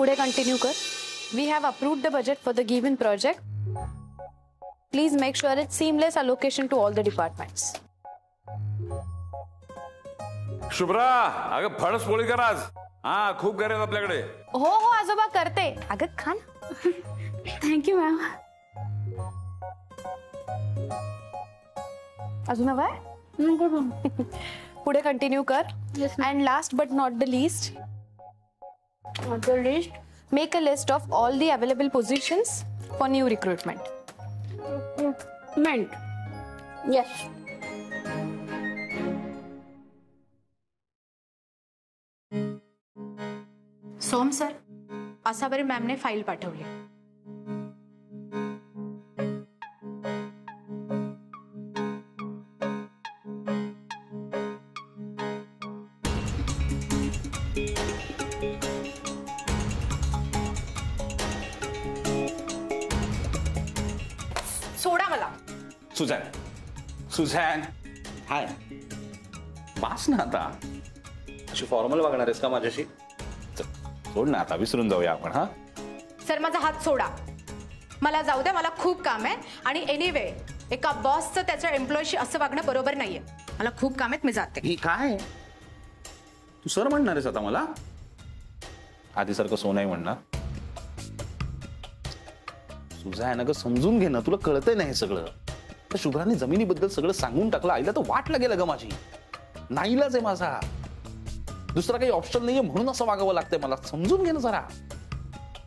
पुढे कंटिन्यू कर. We have approved the budget for the given project. Please make sure it's seamless allocation to all the departments. Shubhra, अगं फळस पोळी कर आज. हा, खूप घर आहेत आपल्याकडे. हो हो आजोबा करते. अगं खा ना. Thank you ma'am. अजून हवं आहे? पुढे कंटिन्यू कर. And last but not the least, make a list of all the available positions for new recruitment. Yes. Som sir, Asawari मॅमने फाईल पाठवली. सोडा मला. सुझॅन, सुझॅन, हाय. बास ना आता. अशी फॉर्मल वागणार आहेस का माझ्याशी? सोड ना आता, विसरून जाऊया आपण. हा सर, माझा हात सोडा. मला जाऊ द्या, मला खूप काम आहे. आणि एनिवे, एका बॉसचं त्याच्या एम्प्लॉयशी असं वागणं बरोबर नाहीये. मला खूप काम आहेत, मी जाते. ही काय? तू सर म्हणणार आहेस आता मला? आधीसारखं सो नाही म्हणणार. तुझा आहे ना ग, समजून घे ना. तुला कळतंय ना हे सगळं. तर शुभ्राने जमिनीबद्दल सगळं सांगून टाकलं. आईला तर वाट लागेल ग माझी. नाईलाज आहे माझा. दुसरा काही ऑप्शन नाहीये म्हणून असं वागावं लागतंय मला. समजून घे ना जरा.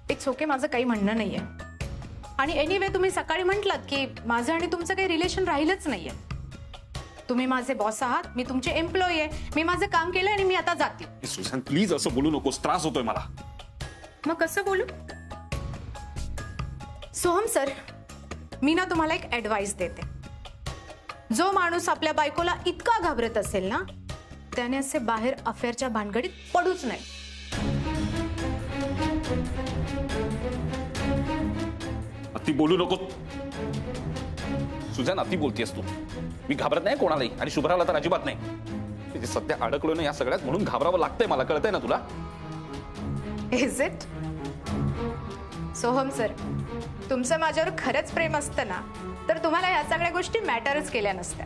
इट्स ओके, माझं काही म्हणणं नाहीये. आणि एनिवे, तुम्ही सकाळी म्हटलात की माझं आणि तुमचं काही रिलेशन राहिलंच नाहीये. तुम्ही माझे बॉस आहात, मी तुमचे एम्प्लॉई आहे. मी माझं काम केलं आणि मी आता जाते. सुझॅन, प्लीज असं बोलू नकोस. त्रास होतोय मला. मग कसं बोलू? सोहम सर, मी ना तुम्हाला एक ऍडवाइस देते. जो माणूस आपल्या बायकोला इतका घाबरत असेल ना, त्याने असे बाहेर अफेअरच्या भानगडीत पडूच नाही. अति बोलू नको. सुझॅन, अति बोलतेस तू. मी घाबरत नाही कोणालाही, आणि शुभ्राला तर अजिबात नाही. म्हणजे सध्या अडकलो ना या सगळ्यात, म्हणून घाबरावं लागतंय मला. कळतंय ना तुला? Is it? सोहम सर, तुमचं माझ्यावर खरंच प्रेम असतं ना, तर तुम्हाला या सगळ्या गोष्टी मॅटरच केल्या नसत्या.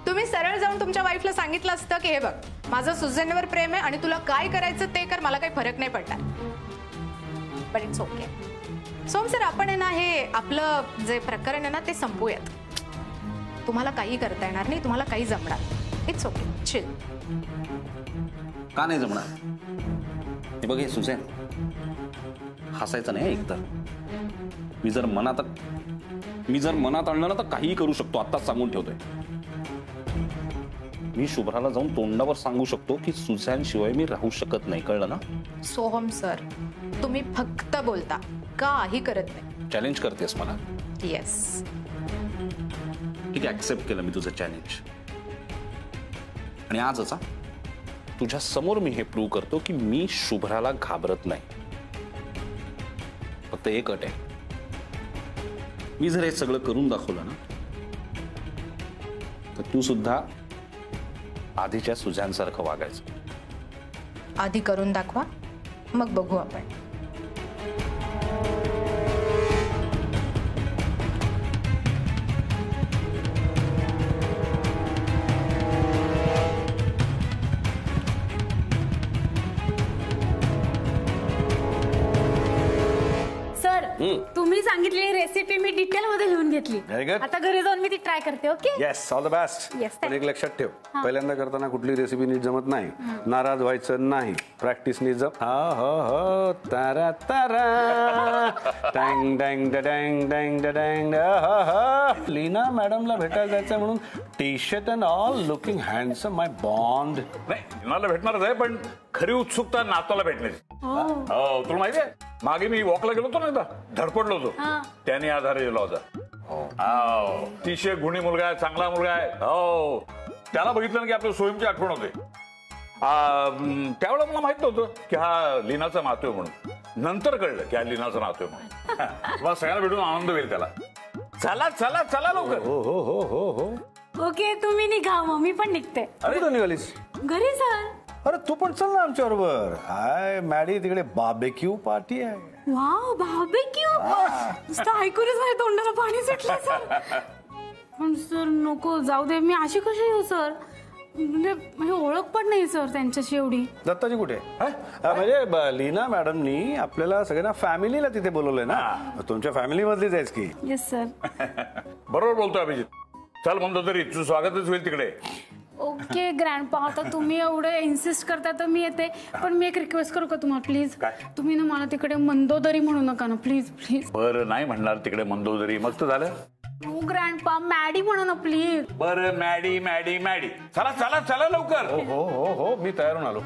तुम्ही सरळ जाऊन तुमच्या वाईफला सांगितलं असतं की हे बघ, माझं सुझॅनवर प्रेम आहे आणि तुला काय करायचं ते कर, मला काही फरक नाही पडणार. But it's okay. Som sir, आपण आहे ना, हे आपलं जे प्रकरण आहे ना, ते संपवूयात. तुम्हाला काही करता येणार नाही, तुम्हाला काही जमणार. It's okay, chill. का नाही जमणार? हे बघ, हे सुझॅन, हसायचं नाही एकतर. मी जर मनात आणलं ना तर काहीही करू शकतो. आत्ताच सांगून ठेवतोय. मी शुभ्राला जाऊन तोंडावर सांगू शकतो की सुझॅन शिवाय मी राहू शकत नाही. कळलं ना? सोहम सर, तुम्ही फक्त बोलता, काही करत नाही. चॅलेंज करतेस मला? येस. ठीक आहे, ऍक्सेप्ट केलं मी तुझं चॅलेंज. आणि आजच तुझ्या समोर मी हे प्रूव्ह करतो की मी शुभ्राला घाबरत नाही. फक्त एक अट आहे. मी जर हे सगळं करून दाखवलं ना, तर तू सुद्धा आधीच्या सुझॅनसारखं वागायचं. आधी करून दाखवा, मग बघू आपण. तुम्ही सांगितलेली रेसिपी मी डिटेल मध्ये लिहून घेतली. आता घरी जाऊन मी ती ट्राय करते. Okay? Yes, all the best. Yes, पण एक लक्षात ठेव, पहिल्यांदा करताना कुठली रेसिपी नीट जमत नाही, नाराज व्हायचं नाही. प्रॅक्टिस नीट जम. हो तारा तारा टँग टँग डँग डँग डँग. लीना मॅडमला भेटायला जायचं म्हणून T shirt and all looking handsome. My bond. नाही, मला भेटणारच आहे, पण खरी उत्सुकता नातवाला भेटण्याची. हो, तुला माहिती आहे, मागे मी वॉकला गेलो होतो ना, एकदा धडपडलो होतो. त्याने आधार दिला होता. अतिशय गुणी मुलगा आहे, चांगला मुलगा आहे. हो, त्याला बघितलं की आपल्या सोयीची आठवण होते. त्यावेळेला मला माहित नव्हतं की हा लीनाचा नातू आहे म्हणून. नंतर कळलं की हा लीनाचा नातू आहे म्हणून. मला सगळ्यांना भेटून आनंद होईल त्याला. चला चला चला लवकर. हो हो हो हो हो. ओके, तुम्ही निघा, मग मी पण निघते. कुठं निघालीस? घरी सर. अरे तू पण चल ना आमच्या बरोबर. हाय मॅडी, तिकडे बार्बेक्यू पार्टी आहे. वाव बार्बेक्यू, नुसतं ऐकूनच माझ्या तोंडाला पाणी सुटलं सर. पण सर नको, जाऊ दे. मी अशी कशी येऊ सर? म्हणजे ओळख पण नाही सर त्यांच्याशी एवढी. दत्ताजी कुठे? म्हणजे लीना मॅडमनी आपल्याला सगळ्यांना फॅमिलीला तिथे बोलवलंय ना, तुमच्या फॅमिली मधलीच आहेस की. Yes sir. बरोबर बोलतो अभिजित. चल म्हणतो तरी तुझं स्वागतच होईल तिकडे. ओके ग्रँडपा, आता तुम्ही एवढं इन्सिस्ट करता तर मी येते. पण मी एक रिक्वेस्ट करू का तुम्हाला प्लीज? तुम्ही ना मला तिकडे मंदोदरी म्हणू नका ना प्लीज प्लीज. बरं नाही म्हणणार तिकडे मंदोदरी, मग तर झालं. हो ग्रँडपा, मॅडी म्हणू ना प्लीज. बरं मॅडी मॅडी मॅडी. चला चला चला लवकर. हो हो हो, मी तयार होऊन आलो.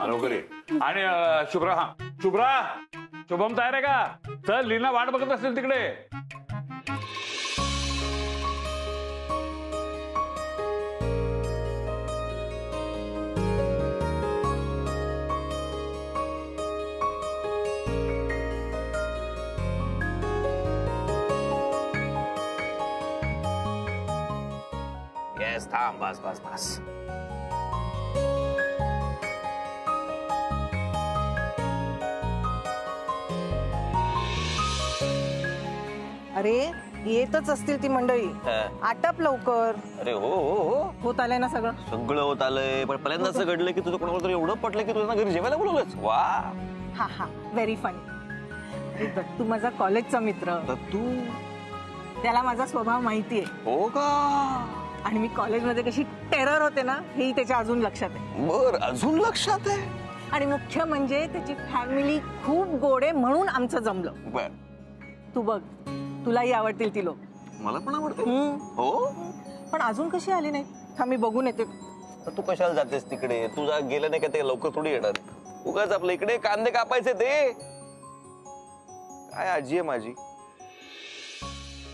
लवकर ये. आणि शुभ्रा, हा शुभ्रा, शुभम तयार आहे का? चल, लीना वाट बघत असेल तिकडे. येस, थांब, बस बस बस. अरे येतच असतील ती मंडळी. आटप लवकर. अरे हो हो हो, होत आलंय ना सगळं? सगळं होत आलंय. पण पहिल्यांदा असं घडलं की तुझं कोणावर तरी एवढं पटलं की तुझ्या घरी जेवायला बोलवलंच. वा, हा हा, व्हेरी फनी. दत्तू माझा कॉलेजचा मित्र. दत्तू? त्याला माझा स्वभाव माहितीये. हो का? आणि मी कॉलेजमध्ये कशी टेरर होते ना, हेही त्याच्या अजून लक्षात आहे. बर, अजून लक्षात आहे. आणि मुख्य म्हणजे त्याची फॅमिली खूप गोड आहे, म्हणून आमचं जमलं. बर, तू बघ, तुलाही आवडतील ती लोक. मला पण आवडते. हो, पण अजून कशी आली नाही? हा, मी बघून येते. तर तू कशाला जातेस तिकडे? तुझा गेलं नाही का ते लवकर थोडी येणार. उगाच आपल्या इकडे कांदे कापायचे ते काय. आजी आहे माझी.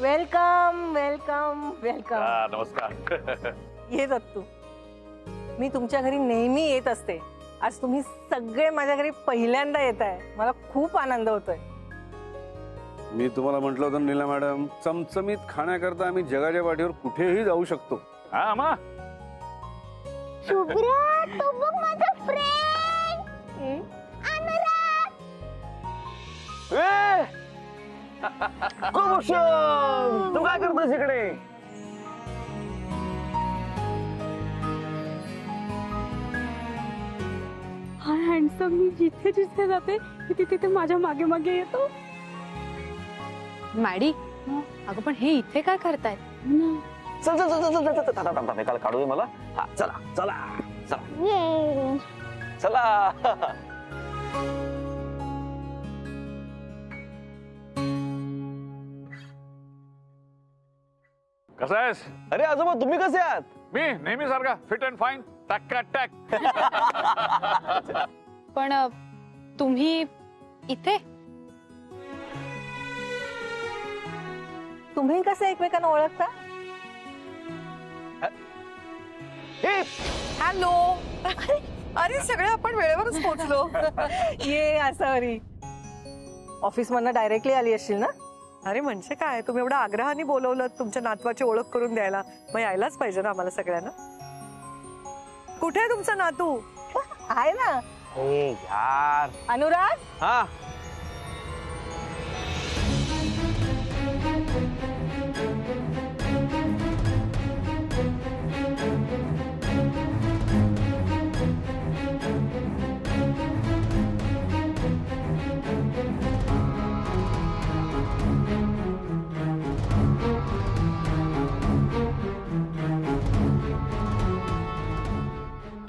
Welcome welcome welcome. नमस्कार. ये दत्तू, मी तुमच्या घरी नेहमी येत असते. आज तुम्ही सगळे माझ्या घरी पहिल्यांदा येत आहे. मला खूप आनंद होतोय. मी तुम्हाला म्हटलं होतं नीला मॅडम, चमचमीत खाण्याकरता आम्ही जगाच्या पाठीवर कुठेही जाऊ शकतो. हा मा, शुभ्रा, तो बघ माझा फ्रेंड अनुराग. तू काय करतोस इकडे? हा हँडसम, मी जिथे जिथे जाते तिथे तिथे माझ्या मागे मागे येतो. मॅडी, अगं पण हे इथे काय करतायत? चल चल चल चल चल चल, काल काढू दे मला. हा, चला चला चला चला. कसा आहेस? अरे आजोबा, तुम्ही कसे आहात? मी नेहमी सारखा फिट अँड फाईन, टक्का टॅक. पण तुम्ही इथे? तुम्ही कसं एकमेकांना ओळखता? हॅलो. अरे सगळे आपण वेळेवरच पोहोचलो. ये असावरी. ऑफिस मधनं डायरेक्टली आली असशील ना? अरे म्हणजे काय, तुम्ही एवढं आग्रहाने बोलवलं तुमच्या नातवाची ओळख करून द्यायला, मग यायलाच पाहिजे ना आम्हाला सगळ्यांना. कुठे आहे तुमचा नातू? आहे ना. यार, अनुराग, हा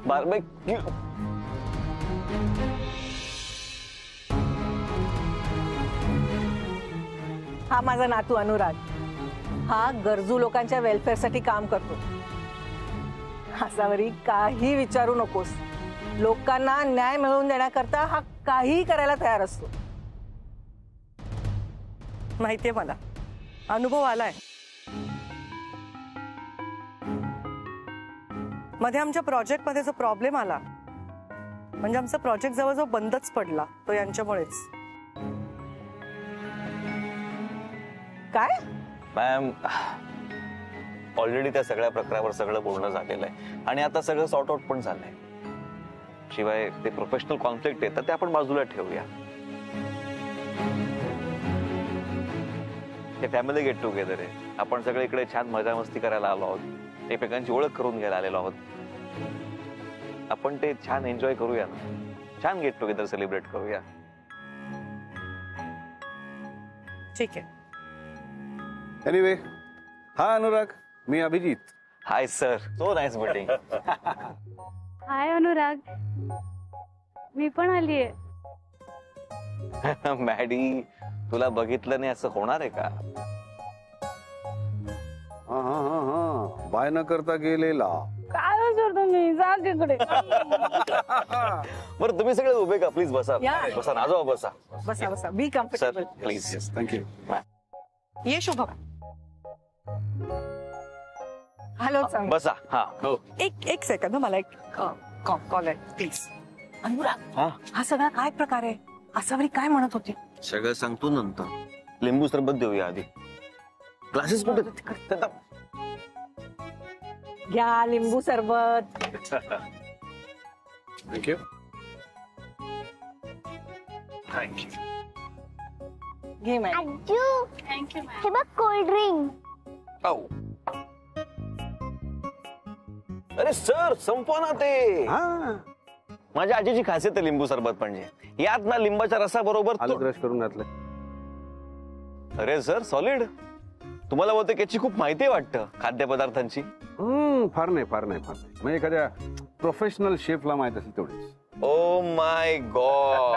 बार्बेक्यू. हा माझा नातू अनुराग. हा गरजू लोकांच्या वेलफेअरसाठी काम करतो. असावरी काही विचारू नकोस. लोकांना न्याय मिळवून देण्याकरता हा काही करायला तयार असतो. माहितीये मला, अनुभव आलाय. मध्ये आमच्या प्रोजेक्टमध्ये जो प्रॉब्लेम आला, म्हणजे आमचा प्रोजेक्ट जवळजवळ बंदच पडला, तो यांच्यामुळेच. काय? मॅम, ऑलरेडी त्या सगळ्या प्रकारावर सगळं बोलणं झालेलं आहे आणि आता सगळं सॉर्ट आउट पण झालंय. शिवाय ते प्रोफेशनल कॉन्फ्लिक्ट आहे तर ते आपण बाजूला ठेवूया. हे फॅमिली गेट टुगेदर आहे. आपण सगळे इकडे छान मजा मस्ती करायला आलो आहोत, एकमेकांची ओळख करून घ्यायला आलेलो आहोत. आपण ते छान एन्जॉय करूया ना, छान गेट टुगेदर सेलिब्रेट करूया. ठीक आहे. एनिवे, हा अनुराग, मी Abhijit. Hi sir, so nice meeting. Hi Anurag, मी पण आलीये. मॅडी, तुला बघितलं नाही असं होणार आहे का? हा हा हा हा, बाय न करता गेलेला. काय हो सर तुम्ही, जा तिकडे. बरं तुम्ही सगळे उभे का? प्लीज बसा. या. बसा ना, जाऊ बसा. बसा बसा, बी सर कम्फर्टेबल. प्लीज. थँक्यू. ये शुभम. हॅलो सांग. बसा. हा हो. एक सेकंद, मला एक कॉल आहे प्लीज. अनुराग, हा सगळा काय प्रकार आहे? असावरी काय म्हणत होती? सगळं सांगतो नंतर. लिंबू सरबत देऊया आधी. क्लासेस कुठे? घ्या लिंबू सरबत. थँक्यू. घे मॅम. आजू, थँक्यू हे बघ कोल्ड ड्रिंक. अरे सर, संपवा ना ते. हा, माझ्या आजीची खासियत आहे लिंबू सरबत म्हणजे. यात ना लिंबाच्या रसाबरोबर आलं क्रश करून घातलं. अरे सर, सॉलिड. तुम्हाला बहुतेक याची खूप माहिती आहे वाटतं, खाद्यपदार्थांची. फार नाही. म्हणजे एखाद्या प्रोफेशनल शेफला माहित असेल तेवढीच. Oh my God.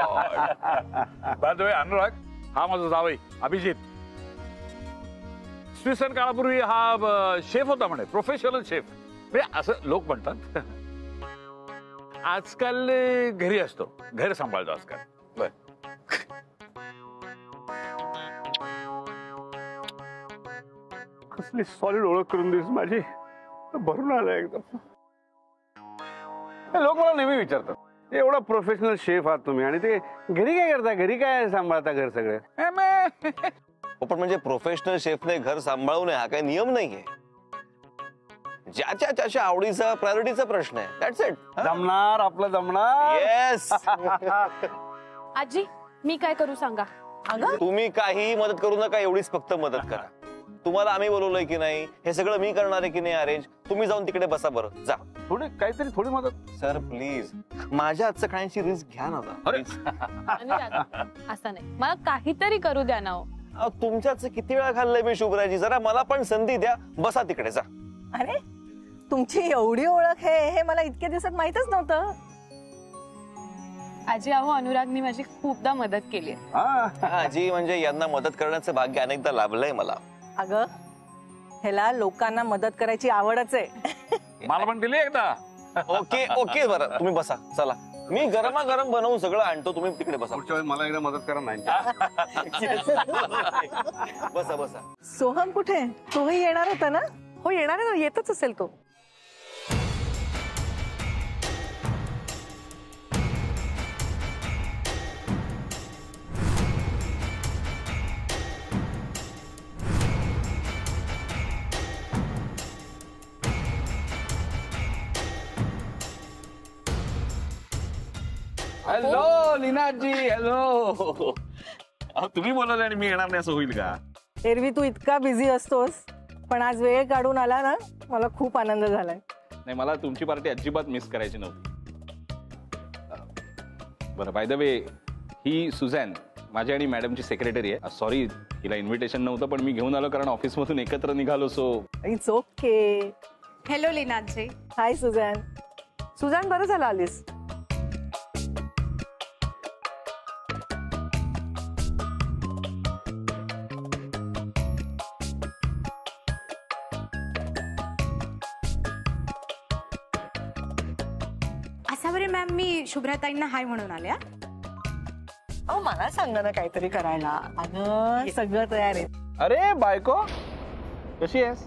Bye the वे अनुराग, हा माझा जावई अभिजित. स्विसन काळापूर्वी हा शेफ होता म्हणे, प्रोफेशनल शेफ. म्हणजे असं लोक म्हणतात. आजकाल घरी असतो, घर सांभाळतो आजकाल. बर, कसली सॉलिड ओळख करून दिलीस माझी. भरून आलं एकदम. लोक मला नेहमी विचारतात, एवढा प्रोफेशनल शेफ आहात तुम्ही आणि ते घरी काय करता? घरी काय सांभाळता घर सगळे? पण म्हणजे प्रोफेशनल शेफने घर सांभाळू नये हा काही नियम नाहीये. ज्याच्या त्याच्या आवडीचा प्रायोरिटीचा प्रश्न आहे. That's it. जमणार, आपलं जमणार. येस. आजी, मी काय करू सांगा? तुम्ही काही मदत करू नका, एवढीच फक्त मदत करा. तुम्हाला आम्ही बोलवलंय की नाही, हे सगळं मी करणार आहे की नाही अरेंज, तुम्ही जाऊन तिकडे बसा. बरं जा. थोडी मदत. सर प्लीज, माझ्या आजचं खाण्याची रिस्क घ्या ना. असं नाही, मला काहीतरी करू द्या ना. तुमच्याच किती वेळा खाल्लंय मी शुभ्राजी, जरा मला पण संधी द्या. बसा तिकडे, जा. अरे तुमची एवढी ओळख आहे हे मला इतक्या दिवसात माहितच नव्हतं. आजी, अहो अनुरागनी माझी खूपदा मदत केली आहे. आजी म्हणजे यांना मदत करण्याचं भाग्य अनेकदा लाभलंय मला. अगं, ह्याला लोकांना मदत करायची आवडच आहे. मला पण दिली एकदा. ओके ओके, बरं तुम्ही बसा. चला, मी गरमागरम बनवून सगळं आणतो, तुम्ही तिकडे बसा. पुढच्या वेळेस मला एकदा मदत करा. नाही बसा बसा. सोहम कुठे? तोही येणार होता ना? हो येणार आहे ना, येतच असेल तो. हॅलो लीनाजी, हॅलो. तुम्ही बोलाल आणि मी येणार नाही असं होईल का? एरवी तू इतका बिझी असतोस, पण आज वेळ काढून आला ना, मला खूप आनंद झालाय. नाही, मला तुमची पार्टी अजिबात मिस करायची नव्हती. बरं, बाय द वे, ही सुझॅन माझी आणि मॅडमची सेक्रेटरी आहे. सॉरी, हिला इन्व्हिटेशन नव्हतं, पण मी घेऊन आलो कारण ऑफिसमधून एकत्र निघालो. So it's okay. हॅलो लीनाजी. Hi Suzanne. सुजान, बरं झालं आलीस. असावरी मॅम, मी शुभ्राताईंना हाय म्हणून आल्या. अहो मला सांग ना काहीतरी करायला. अगं सगळं तयार आहे. अरे बायको, कशी आहेस?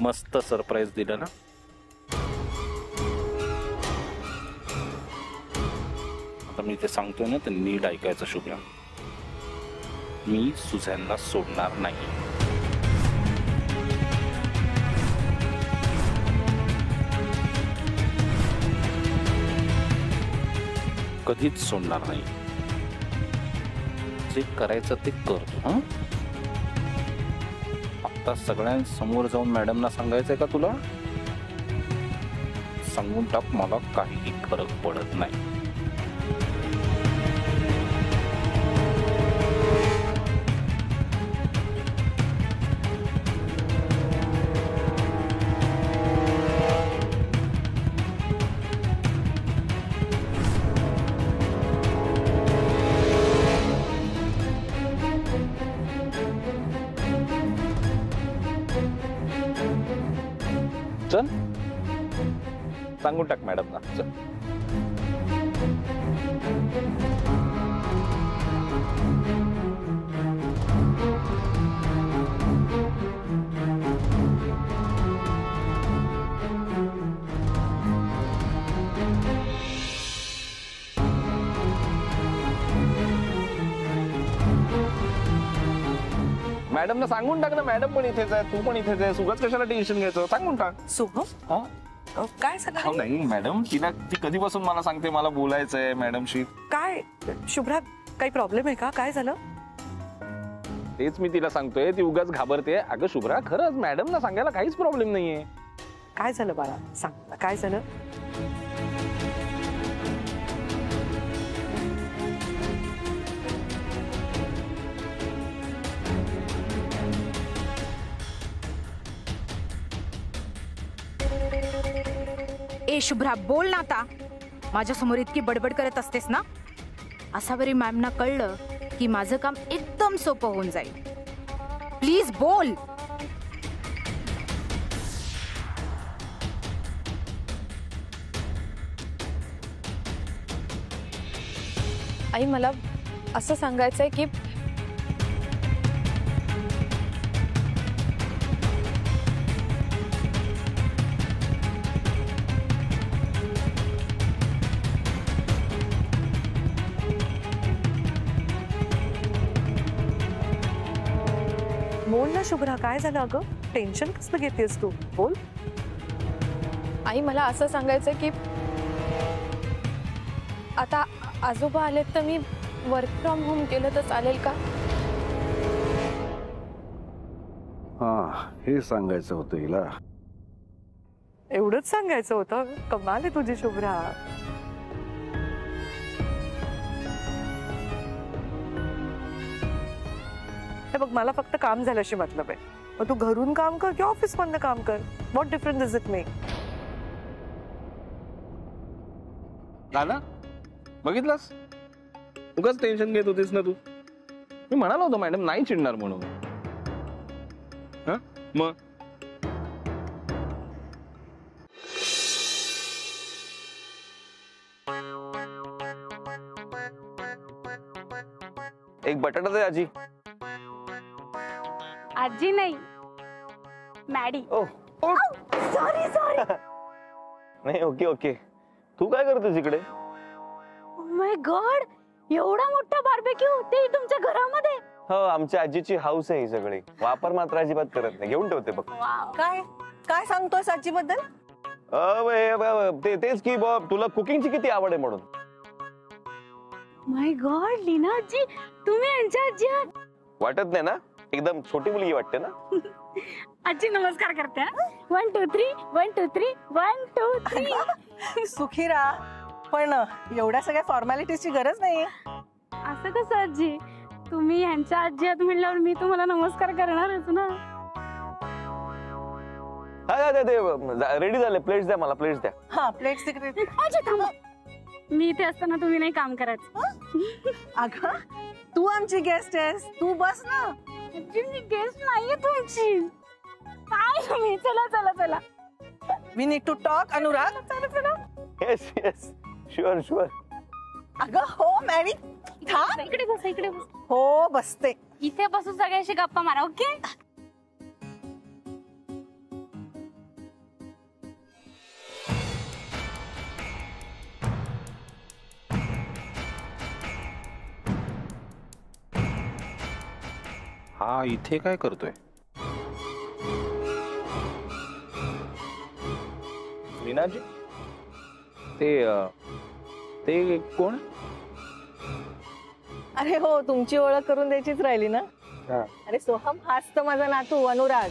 मस्त सरप्राईज दिलं ना. आता मी ते सांगतोय ना, तर नीट ऐकायचं शुभ्रा. मी सुझॅनला सोडणार नाही. कधीच सोडणार नाही. जे करायचं ते कर. हं? आता सगळ्यांसमोर जाऊन मॅडमना सांगायचंय का तुला? सांगून टाक, मला काहीही फरक पडत नाही. चल, सांगून टाक मॅडमना. चल. मॅडमना सांगून टाक ना. मॅडम पण इथेच आहे, तू पण इथेच आहे. उगाच कशाला टेन्शन घ्यायचं? सांगून टाक. शुभम काय झालं? नाही मॅडम, ती कधीपासून मला सांगते मला बोलायचंय मॅडमशी. काय शुभ्रा, काही प्रॉब्लेम आहे का? काय झालं? तेच मी तिला सांगतोय, ती उगाच घाबरते. अगं शुभ्रा, खरंच मॅडमना सांगायला काहीच प्रॉब्लेम नाहीये. काय झालं बाळा? सांग, काय झालं? ए शुभ्रा, बोल ना आता. माझ्या समोर इतकी बडबड करत असतेस ना. असावरी मॅमना कळलं की माझं काम एकदम सोपं होऊन जाईल. प्लीज बोल. आई, मला असं सांगायचंय की बोल ना शुभ्रा, काय झालं? अगं टेन्शन कसं घेतेस तू? बोल. आई, मला असं सांगायचंय की आता आजोबा आलेत तर मी वर्क फ्रॉम होम केलं तर चालेल का? हा, हे सांगायचं होतं हिला. एवढंच सांगायचं होतं? कमाल आहे तुझी शुभ्रा. हे बघ, मला फक्त काम झाल्याशी मतलब आहे. मग तू घरून काम कर किंवा ऑफिस मधनं काम कर. What difference is it make? ना बघितलंस, उगाच टेन्शन घेत होतीस ना तू. मी म्हणालो होतो मॅडम नाही चिडणार म्हणून. मग एक बटाटा दे आजी. आजी नाही, मॅडी. Sorry sorry. नाही, ओके ओके. तू काय करतोस इकडे? माय गॉड, एवढा मोठा बार्बेक्यू ते तुमच्या घरामध्ये? हो, आमच्या आजीची हाऊस आहे ही सगळी. वापर मात्र अजिबात करत नाही. घेऊन ठेवते बघ. काय काय सांगतोय आजीबद्दल? तेच की तुला कुकिंगची किती आवड आहे म्हणून. माय गॉड, लीना आजी, तुम्ही यांच्या आजी आहात? वाटत नाही ना? एकदम छोटी मुलगी वाटते ना. आजी नमस्कार करते. 1 2 3 1 2 3 1 2 3. सुखी राहा, पण एवढ्या सगळ्या फॉर्मॅलिटीजची गरज नाही. असं कसं आजी? तुम्ही यांच्या आजी आहात म्हणल्यावर मी तुम्हाला नमस्कार करणारच ना. रेडी झाले. प्लेट्स द्या मला, प्लेट्स द्या. हा, प्लेट्स तिकडे. आजी थांबा, मी इथे असताना तुम्ही नाही काम करायचं. अगं, तू आमची गेस्ट आहेस, तू बस ना. आजी, मी गेस्ट नाहीये तुमची. काय तुम्ही? चला चला चला. We need to talk. Anurag, चला चला. Yes yes, sure sure. अगं हो मॅरी, थांब. इकडे बस, इकडे बस. हो बसते. इथे बसून सगळ्याशी गप्पा मारा. ओके. हा इथे काय करतोय? मीनाजी, ते ते कोण? अरे हो, तुमची ओळख करून द्यायचीच राहिली ना. हा. अरे सोहम, हाच तर माझा नातू अनुराग.